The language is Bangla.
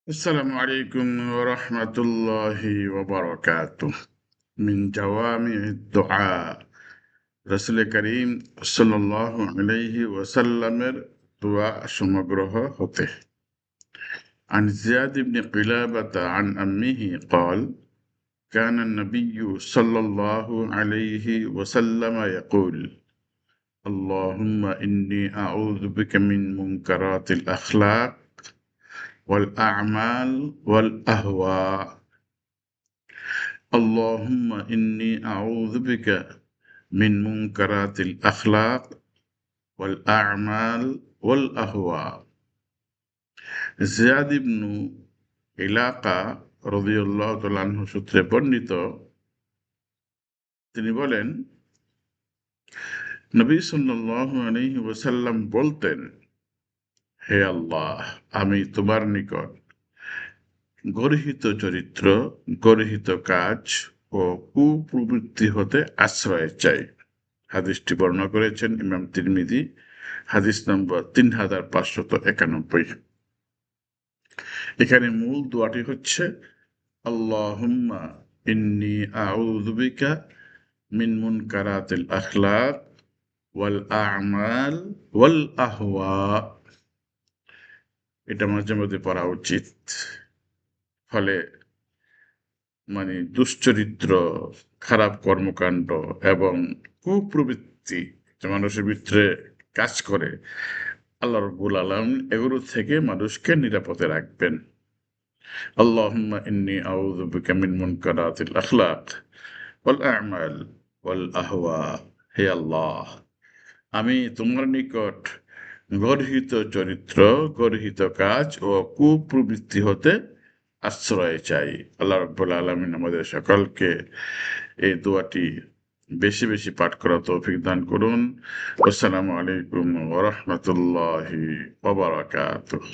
السلام عليكم ورحمة الله وبركاته من جوامع الدعاء رسول করিম সাল্লাল্লাহু আলাইহি ওয়াসাল্লামের দোয়া সমগ্রহ হতে عن زياد بن قلابة عن أمه قال كان النبي صلى الله عليه وسلم يقول اللهم إني أعوذ بك من منكرات الأخلاق والأعمال والأهواء اللهم إني أعوذ بك من منكرات الأخلاق والأعمال والأهواء জিয়াদ ইবনু ইলাকা রাদিয়াল্লাহু তাআলা আনহু সূত্রে বর্ণিত তিনি বলেন নবী সাল্লাল্লাহু আলাইহি ওয়াসাল্লাম বলতেন হে আল্লাহ আমি তোমার নিকট গর্হিত চরিত্র গর্হিত কাজ ও কুপ্রবৃত্তি হতে আশ্রয় চাই হাদিসটি বর্ণনা করেছেন ইমাম তিরমিজি হাদিস নম্বর 3591 এখানে মূল দোয়াটি হচ্ছে আল্লাহুম্মা ইন্নী আউযু বিকা মিন মুনকারাতিল আখলাক ওয়াল আ'মাল ওয়াল আহওয়া এটা মাঝে মধ্যে পড়া উচিত ফলে দুশ্চরিত্র খারাপ কর্মকাণ্ড এবং কুপ্রবৃত্তি মানুষের ভিতরে কাজ করে আল্লাহ রাব্বুল আলামিন এগুলো থেকে মানুষকে নিরাপদে রাখবেন আল্লাহুম্মা ইন্নী আউযু বিকা মিন মুনকারাতিল আখলাক ওয়াল আ'মাল ওয়াল আহওয়া হে আল্লাহ আমি তোমার নিকট গর্হিত চরিত্র গর্হিত কাজ ও কুপ্রবৃত্তি হতে আশ্রয় চাই আল্লাহ রাব্বুল আলামিন আমাদের সকলকে এই দোয়াটি বেশি বেশি পাঠ করা তৌফিক দান করুন আসসালামু আলাইকুম ওয়া রাহমাতুল্লাহি ওয়া বারাকাতুহু